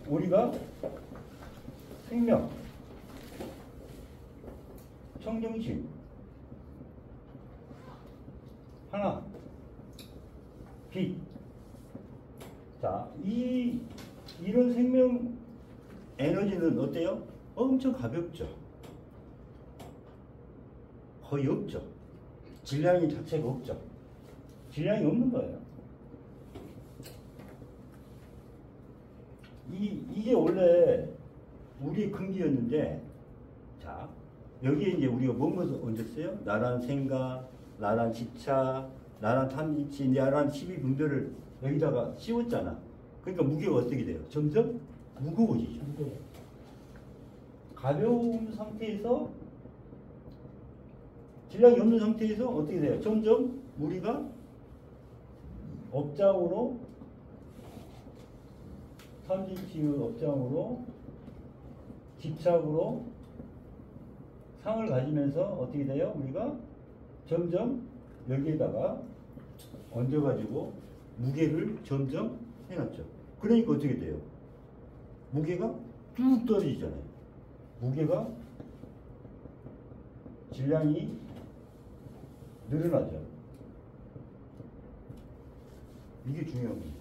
우리가 생명, 청정신, 하나, 빛. 자, 이런 생명 에너지는 어때요? 엄청 가볍죠. 거의 없죠. 질량이 자체가 없죠. 질량이 없는 거예요. 이게 원래 우리의 근기였는데, 자, 여기에 이제 우리가 뭔 것을 얹었어요? 나란 생각, 나란 집착, 나란 탐진치, 나란 12분별을 여기다가 씌웠잖아. 그러니까 무게가 어떻게 돼요? 점점 무거워지죠. 가벼운 상태에서, 질량이 없는 상태에서 어떻게 돼요? 점점 우리가 업장으로, 탐진치의 업장으로, 집착으로 상을 가지면서 어떻게 돼요? 우리가 점점 여기에다가 얹어가지고 무게를 점점 해놨죠. 그러니까 어떻게 돼요? 무게가 쭉 떨어지잖아요. 무게가, 질량이 늘어나죠. 이게 중요한 겁니다.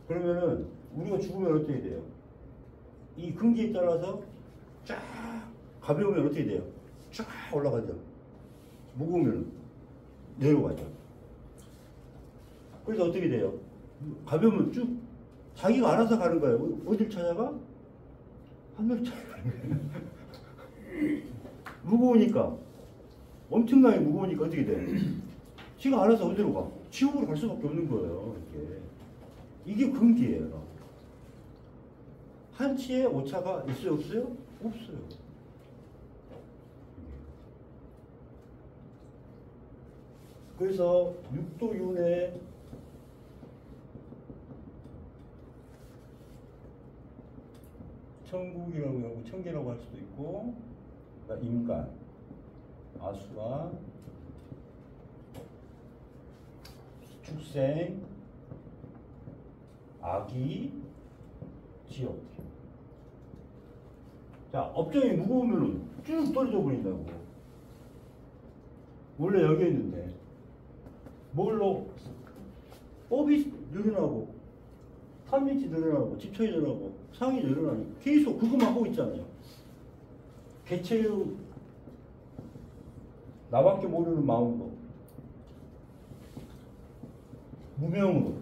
그러면은 우리가 죽으면 어떻게 돼요? 이 근기에 따라서 쫙, 가벼우면 어떻게 돼요? 쫙 올라가죠. 무거우면 내려가죠. 그래서 어떻게 돼요? 가벼우면 쭉 자기가 알아서 가는 거예요. 어딜 찾아가? 하늘을 찾아가는 거예요. 무거우니까, 엄청나게 무거우니까 어떻게 돼? 지가 알아서 어디로 가? 지옥으로 갈 수밖에 없는 거예요. 이게 근기예요. 한치의 오차가 있어요, 없어요? 없어요. 그래서 육도윤회 천국이라고 하고 천계라고 할 수도 있고, 그러니까 인간, 아수라, 축생, 아기, 지옥. 자, 업장이 무거우면 쭉 떨어져 버린다고. 원래 여기 있는데 뭘로? 법이 늘어나고, 탐진치 늘어나고, 집착이 늘어나고, 상이 늘어나니까 계속 그것만 하고 있잖아요. 개체의 나밖에 모르는 마음으로, 무명으로.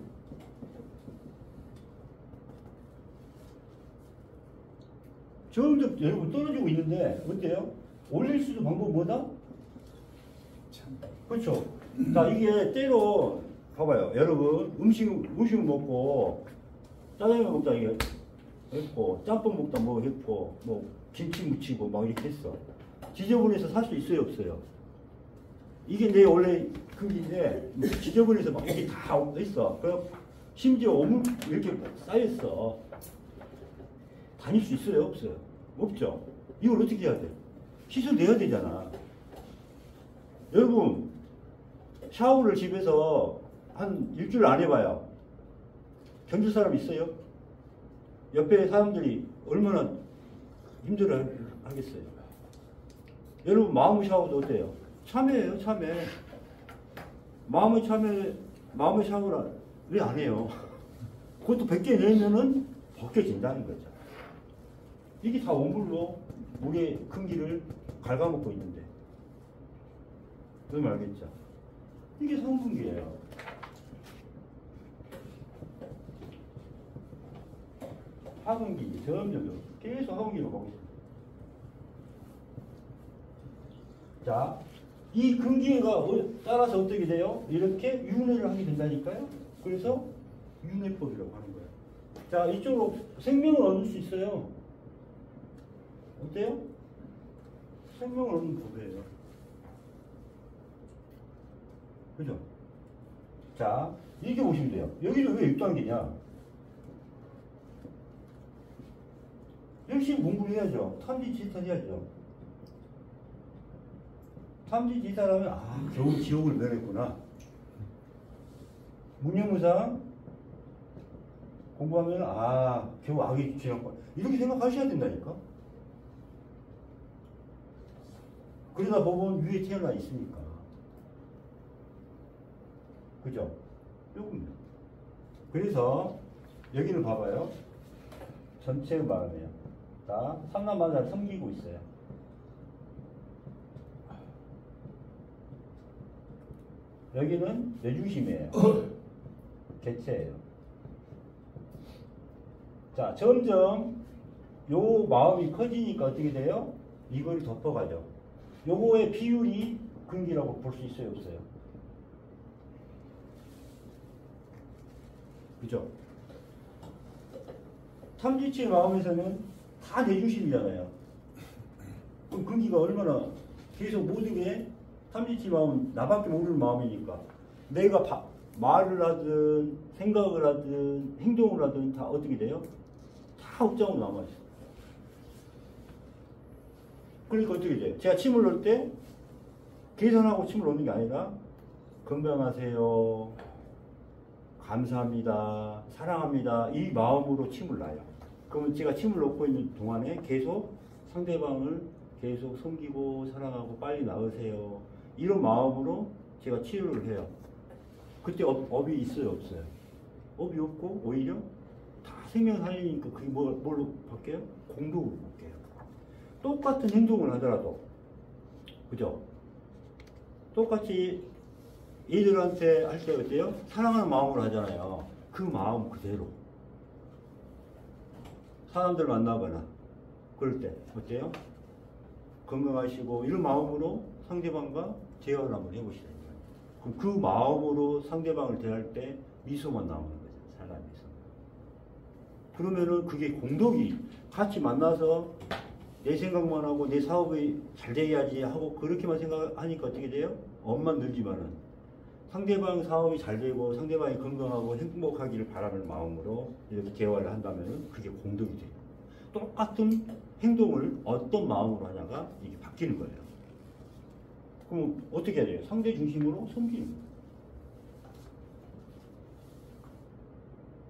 점점 여러분 떨어지고 있는데 어때요? 올릴 수 있는 방법은 뭐다? 그렇죠. 자, 이게 때로 봐봐요. 여러분 음식을 먹고 짜장면 먹다 이게 했고, 짬뽕 먹다 뭐 했고, 뭐 김치 무치고 막 이렇게 했어. 지저분해서 살 수 있어요, 없어요? 이게 내 원래 그게 지저분해서 막 이게 다 있어. 그럼 심지어 오물 이렇게 쌓였어. 다닐 수 있어요, 없어요? 없죠. 이걸 어떻게 해야 돼? 씻어내야 되잖아. 여러분 샤워를 집에서 한 일주일 안 해봐요. 견딜 사람 있어요? 옆에 사람들이 얼마나 힘들어 하겠어요? 여러분 마음의 샤워도 어때요? 참회예요, 참회. 마음의 샤워를 왜 안 해요? 그것도 100개 내면은 벗겨진다는 거죠. 이게 다 원불로 우리의 근기를 갉아먹고 있는데. 그럼 알겠죠? 이게 성분기예요. 하근기, 점점 계속 하근기로 가고 있습니다. 자, 이 근기가 따라서 어떻게 돼요? 이렇게 윤회를 하게 된다니까요? 그래서 윤회법이라고 하는 거예요. 자, 이쪽으로 생명을 얻을 수 있어요. 어때요? 생명을 얻는 법이에요. 그죠? 자, 이렇게 보시면 돼요. 여기는 왜 6단계냐? 열심히 공부를 해야죠. 탐지지탈 해야죠. 탐지지탈하면 겨우 지옥을 면했구나. 무념무상 공부하면 아 겨우 악이 지났고 이렇게 생각하셔야 된다니까. 그러다 보면 위에 태어나 있으니까. 그죠? 요겁니다. 그래서 여기는 봐봐요. 전체의 마음이에요. 자, 삼남만사를 섬기고 있어요. 여기는 내 중심이에요. 개체예요. 자, 점점 요 마음이 커지니까 어떻게 돼요? 이걸 덮어가죠. 요거의 비율이 근기라고 볼 수 있어요, 없어요? 그죠? 탐지치의 마음에서는 다 내 중심이잖아요. 그럼 근기가 얼마나 계속 모든 게 탐지치 마음은 나밖에 모르는 마음이니까 내가 말을 하든 생각을 하든 행동을 하든 다 어떻게 돼요? 다 업장으로 남아있어요. 그러니까 어떻게 돼요? 제가 침을 넣을 때 계산하고 침을 넣는 게 아니라 건강하세요, 감사합니다, 사랑합니다 이 마음으로 침을 놔요. 그러면 제가 침을 넣고 있는 동안에 계속 상대방을 계속 섬기고 사랑하고 빨리 나으세요 이런 마음으로 제가 치료를 해요. 그때 업이 있어요, 없어요? 업이 없고 오히려 다 생명 살리니까 그게 뭘로 바뀌어요? 공덕으로 바뀌어요. 똑같은 행동을 하더라도, 그죠? 똑같이 얘들한테 할 때 어때요? 사랑하는 마음으로 하잖아요. 그 마음 그대로. 사람들 만나거나 그럴 때 어때요? 건강하시고 이런 마음으로 상대방과 대화를 한번 해보시라는 거예요. 그럼 그 마음으로 상대방을 대할 때 미소만 나오는 거죠. 사람 미소. 그러면은 그게 공덕이 같이 만나서 내 생각만 하고 내 사업이 잘 돼야지 하고 그렇게만 생각하니까 어떻게 돼요? 업만 늘지만은 상대방 사업이 잘 되고 상대방이 건강하고 행복하기를 바라는 마음으로 이렇게 대화를 한다면 그게 공덕이 돼요. 똑같은 행동을 어떤 마음으로 하냐가 이게 바뀌는 거예요. 그럼 어떻게 해야 돼요? 상대 중심으로 섬기는 거예요.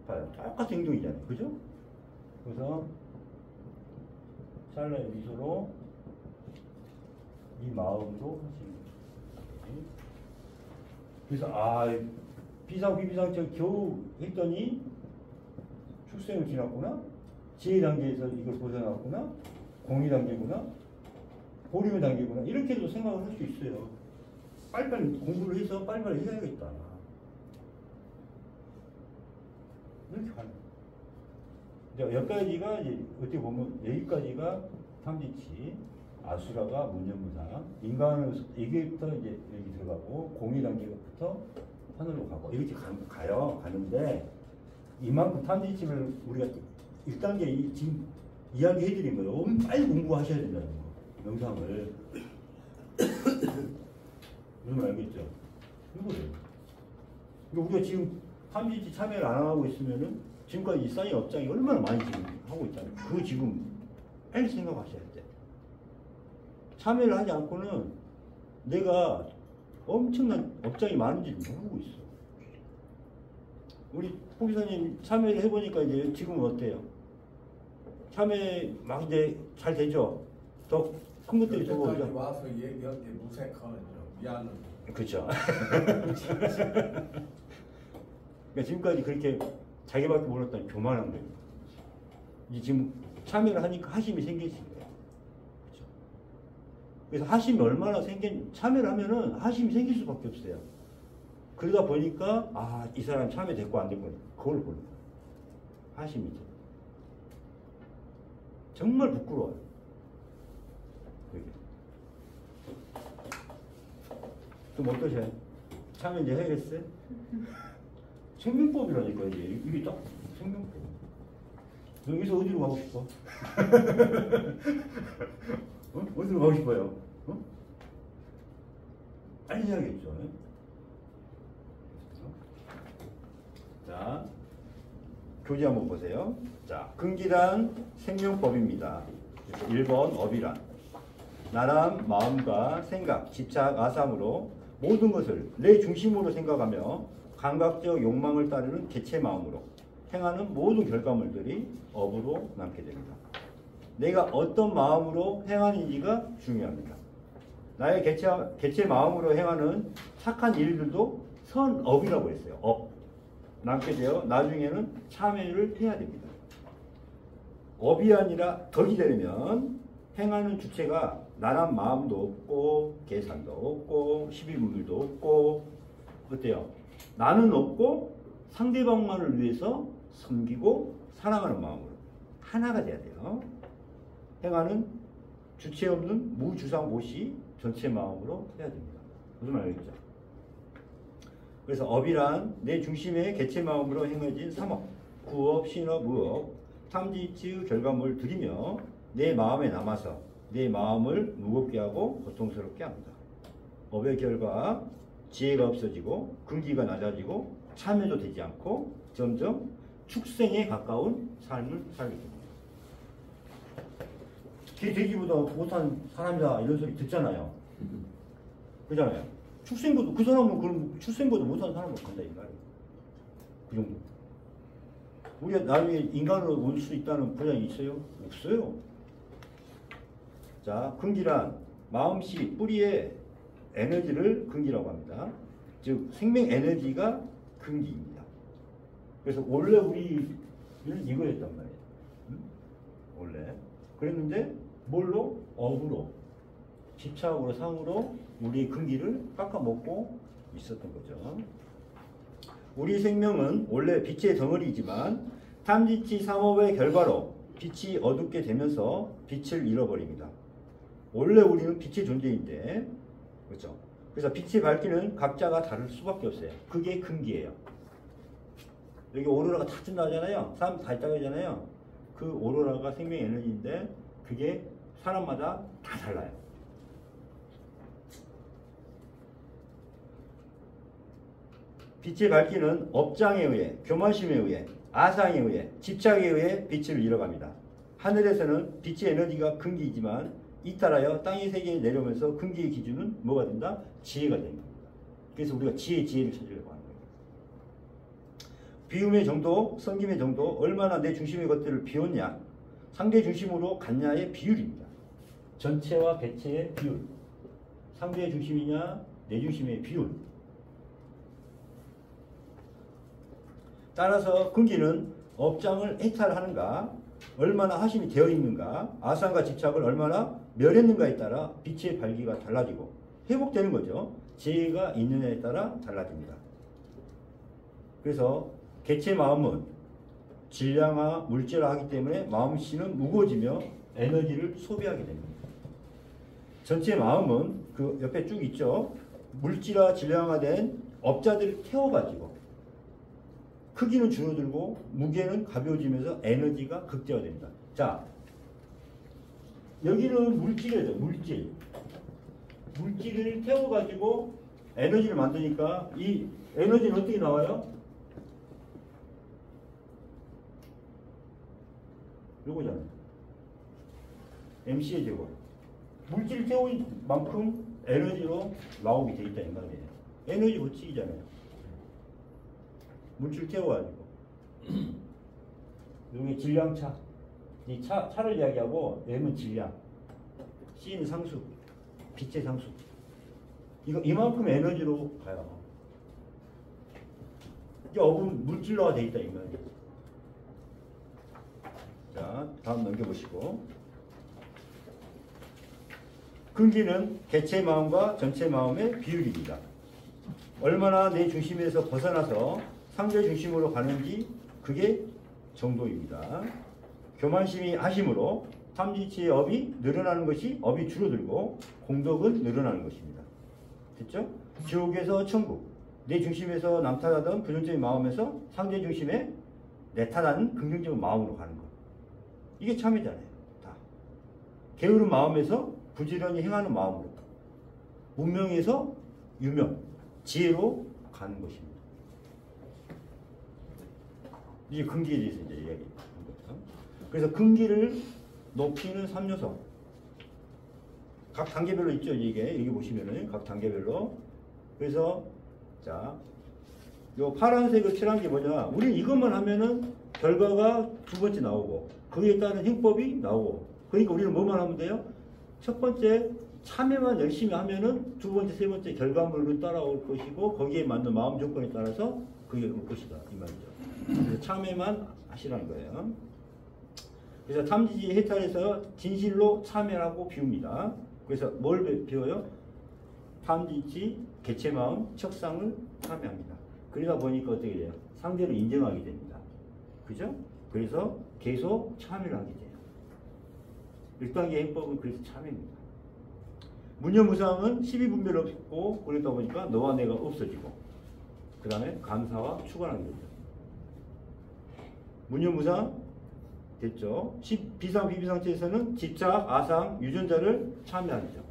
봐요. 똑같은 행동이잖아요. 그죠? 그래서 찰나의 미소로 이 마음으로 하시는 거예요. 그래서 비상비비상처럼 겨우 했더니 출생을 지났구나, 지혜 단계에서 이걸 벗어났구나, 공의 단계구나, 보림의 단계구나 이렇게도 생각을 할 수 있어요. 빨리빨리 공부를 해서 빨리빨리 해야겠다 이렇게 가는 거예요. 여기까지가 이제 어떻게 보면 여기까지가 탐지치, 아수라가 문전무상, 인간은 여기부터 이제 여기 들어가고 공의 단계부터 하늘로 가고 이렇게 가는데 이만큼 탐지치를 우리가 1단계 지금 이야기해드린 거예요. 빨리 공부하셔야 된다는 거, 영상을. 여러분 알겠죠? 이거예요. 우리가 지금 탐지치 참여를 안 하고 있으면은 지금까지 이 쌓인 업장이 얼마나 많이 지금 하고 있잖아요. 그거 지금 빨리 생각하셔야 돼. 참여를 하지 않고는 내가 엄청난 업장이 많은지 모르고 있어. 우리 포기사님 참여를 해보니까 이제 지금은 어때요? 참여 막 이제 잘 되죠? 더 큰 것들이 더 오죠? 와서 얘기할 때 무색하죠. 미안해. 그렇죠. 그러니까 지금까지 그렇게 자기밖에 몰랐던 교만한 거예요. 이제 지금 참여를 하니까 하심이 생기신 거예요. 그렇죠? 그래서 하심이 얼마나 참여를 하면은 하심이 생길 수밖에 없어요. 그러다 보니까 이 사람 참여됐고 안 됐고 그걸 보는 거예요. 하심이죠. 정말 부끄러워요. 좀 어떠세요? 참여 이제 해야겠어요? 생명법이라니까 이게 딱 생명법. 여기서 어디로 가고 싶어? 어디로 가고 싶어요? 빨리 해야겠죠. 자, 교재 한번 보세요. 자, 근기란 생명법입니다. 1번 업이란 나란 마음과 생각, 집착, 아삼으로 모든 것을 내 중심으로 생각하며 감각적 욕망을 따르는 개체 마음으로 행하는 모든 결과물들이 업으로 남게 됩니다. 내가 어떤 마음으로 행하는지가 중요합니다. 나의 개체 마음으로 행하는 착한 일들도 선업이라고 했어요. 업. 남게 되어 나중에는 참여를 해야 됩니다. 업이 아니라 덕이 되려면 행하는 주체가 나란 마음도 없고 계산도 없고 시비분별도 없고 어때요? 나는 없고 상대방만을 위해서 섬기고 사랑하는 마음으로 하나가 돼야 돼요. 행하는 주체 없는 무주상보시 전체 마음으로 해야 됩니다. 무슨 말이겠죠? 그래서 업이란 내 중심의 개체 마음으로 행해진 삼업, 구업, 신업, 무업, 탐지치의 결과물들이며 내 마음에 남아서 내 마음을 무겁게 하고 고통스럽게 합니다. 업의 결과 지혜가 없어지고 근기가 낮아지고 참여도 되지 않고 점점 축생에 가까운 삶을 살게 됩니다. 개 돼지보다 못한 사람이다 이런 소리 듣잖아요. 그잖아요. 축생보다 그 사람은 그럼 축생보다 못한 사람으로 간다 이 말이에요. 그 정도. 우리가 나중에 인간으로 올 수 있다는 보장이 있어요? 없어요. 자, 근기란 마음씨 뿌리의 에너지를 근기라고 합니다. 즉 생명 에너지가 근기입니다. 그래서 원래 우리는 이거였단 말이에요. 원래 그랬는데 뭘로? 업으로, 집착으로, 상으로 우리 근기를 깎아먹고 있었던 거죠. 우리 생명은 원래 빛의 덩어리이지만 탐지치 삼업의 결과로 빛이 어둡게 되면서 빛을 잃어버립니다. 원래 우리는 빛의 존재인데, 그렇죠? 그래서 빛의 밝기는 각자가 다를 수밖에 없어요. 그게 근기예요. 여기 오로라가 다 뜬다잖아요. 사람 다 있다고 하잖아요. 그 오로라가 생명 에너지인데 그게 사람마다 다 달라요. 빛의 밝기는 업장에 의해, 교만심에 의해, 아상에 의해, 집착에 의해 빛을 잃어갑니다. 하늘에서는 빛의 에너지가 근기이지만 잇따라여 땅의 세계에 내려오면서 근기의 기준은 뭐가 된다? 지혜가 됩니다. 그래서 우리가 지혜를 찾으려고 하는 거예요. 비움의 정도, 섬김의 정도, 얼마나 내 중심의 것들을 비웠냐, 상대 중심으로 갔냐의 비율입니다. 전체와 개체의 비율, 상대의 중심이냐, 내 중심의 비율. 따라서 근기는 업장을 해탈하는가, 얼마나 하심이 되어 있는가, 아상과 집착을 얼마나 멸했는가에 따라 빛의 밝기가 달라지고 회복되는 거죠. 지혜가 있느냐에 따라 달라집니다. 그래서 개체 마음은 질량화, 물질화하기 때문에 마음씨는 무거워지며 에너지를 소비하게 됩니다. 전체 마음은 그 옆에 쭉 있죠. 물질화, 질량화된 업자들을 태워가지고 크기는 줄어들고 무게는 가벼워지면서 에너지가 극대화됩니다. 자, 여기는 물질이죠. 물질. 물질을 태워가지고 에너지를 만드니까 이 에너지는 어떻게 나와요? 요거잖아요. MC의 제곱. 물질을 태운 만큼 에너지로 나오게 돼 있다 이 말이에요. 에너지 법칙이잖아요. 물질 태워가지고. 여기 질량차. 이 차를 이야기하고 M은 질량. C는 상수. 빛의 상수. 이만큼 에너지로 가요. 이게 업은 물질로가 돼 있다 이 말이에요. 자, 다음 넘겨보시고. 근기는 개체 마음과 전체 마음의 비율입니다. 얼마나 내 중심에서 벗어나서 상대 중심으로 가는지 그게 정도입니다. 교만심이 하심으로 탐지치의 업이 늘어나는 것이 업이 줄어들고 공덕은 늘어나는 것입니다. 됐죠? 지옥에서 천국, 내 중심에서 남탓하던 부정적인 마음에서 상대 중심에 내탓하는 긍정적인 마음으로 가는 것. 이게 참이잖아요. 다. 게으른 마음에서 부지런히 행하는 마음으로, 문명에서 유명, 지혜로 가는 것입니다. 이게 근기에 대해서 이제 이야기하는 거죠. 그래서 근기를 높이는 3요소. 각 단계별로 있죠, 이게. 여기 보시면은 각 단계별로. 그래서, 자, 요 파란색을 칠한 게 뭐냐? 우리 이것만 하면은 결과가 두 번째 나오고 거기에 따른 행법이 나오고 그러니까 우리는 뭐만 하면 돼요? 첫 번째 참여만 열심히 하면은 두 번째, 세 번째 결과물로 따라올 것이고 거기에 맞는 마음 조건에 따라서 그게 올 것이다 이 말이죠. 그래서 참여만 하시라는 거예요. 그래서 탐지지 해탈에서 진실로 참여하고 비웁니다. 그래서 뭘 비워요? 탐지지, 개체마음, 척상을 참여합니다. 그러다 보니까 어떻게 돼요? 상대를 인정하게 됩니다. 그죠? 그래서 계속 참여를 하게 돼요. 1단계 행법은 그래서 참여입니다. 무념무상은 12분별 없고 그러다 보니까 너와 내가 없어지고 그 다음에 감사와 추가하는 거죠. 무념무상 됐죠. 비상 비비상체에서는 집착, 아상, 유전자를 참여하죠.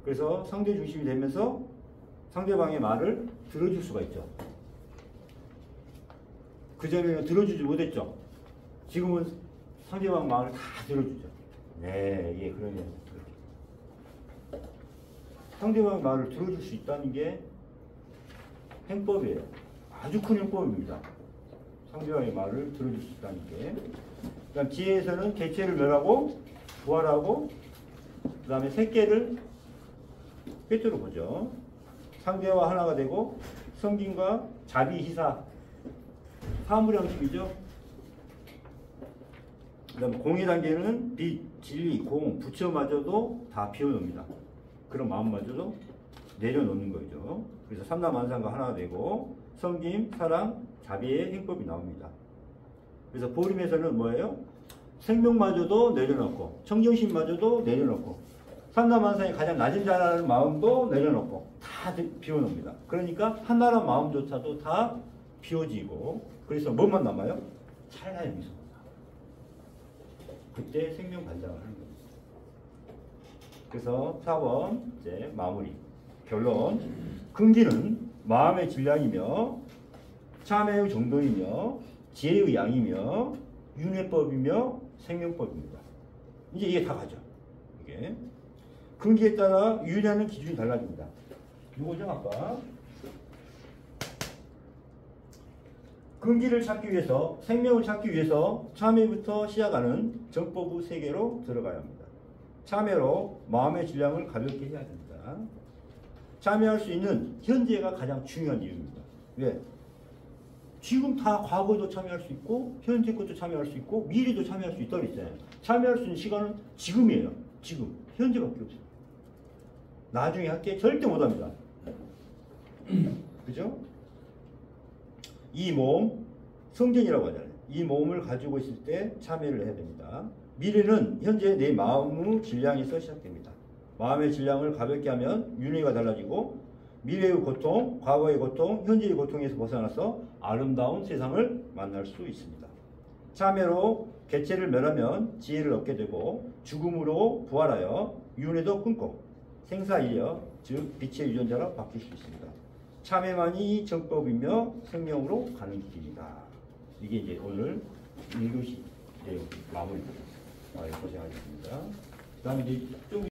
그래서 상대 중심이 되면서 상대방의 말을 들어줄 수가 있죠. 그전에는 들어주지 못했죠. 지금은 상대방 말을 다 들어주죠. 네, 예, 그러면 상대방 말을 들어줄 수 있다는 게 행법이에요. 아주 큰 행법입니다. 상대방의 말을 들어줄 수 있다는 게. 그다음 지혜에서는 개체를 멸하고 부활하고 그 다음에 새끼를 꿰뚫어 보죠. 상대와 하나가 되고 성김과 자비, 희사 사물형식이죠. 그 다음 공의 단계는 빛, 진리, 공, 부처마저도 다 비워놓습니다. 그런 마음마저도 내려놓는 거죠. 그래서 삼라만상과 하나가 되고 성김, 사랑, 자비의 행법이 나옵니다. 그래서 보림에서는 뭐예요? 생명마저도 내려놓고 청정심마저도 내려놓고 삼라만상의 가장 낮은 자라는 마음도 내려놓고 다 비워놓습니다. 그러니까 하나라는 마음조차도 다 비워지고 그래서 뭐만 남아요? 찰나의 미소가 남아요. 그때 생명 반장을 하는 겁니다. 그래서 4번 이제 마무리 결론 근기는 마음의 질량이며 참회의 정도이며 지혜의 양이며 윤회법이며 생명법입니다. 이제 이게 다 가죠. 이게 근기에 따라 유의하는 기준이 달라집니다. 이거죠 아까 근기를 찾기 위해서 생명을 찾기 위해서 참회부터 시작하는 정법의 세계로 들어가야 합니다. 참회로 마음의 질량을 가볍게 해야 됩니다. 참여할 수 있는 현재가 가장 중요한 이유입니다. 왜? 지금 다 과거도 참여할 수 있고 현재 것도 참여할 수 있고 미래도 참여할 수 있다고 했잖아요. 참여할 수 있는 시간은 지금이에요. 지금 현재밖에 없어요. 나중에 할게 절대 못합니다. 그죠? 이 몸 성전이라고 하잖아요. 이 몸을 가지고 있을 때 참여를 해야 됩니다. 미래는 현재 내 마음의 질량에서 시작됩니다. 마음의 질량을 가볍게 하면 윤회가 달라지고 미래의 고통, 과거의 고통, 현재의 고통에서 벗어나서 아름다운 세상을 만날 수 있습니다. 참여로 개체를 멸하면 지혜를 얻게 되고 죽음으로 부활하여 윤회도 끊고 생사이력, 즉 빛의 유전자로 바뀔 수 있습니다. 참회만이 정법이며 생명으로 가는 길입니다. 이게 이제 오늘 1교시 마무리입니다. 고생하셨습니다. 그 다음에 이제 좀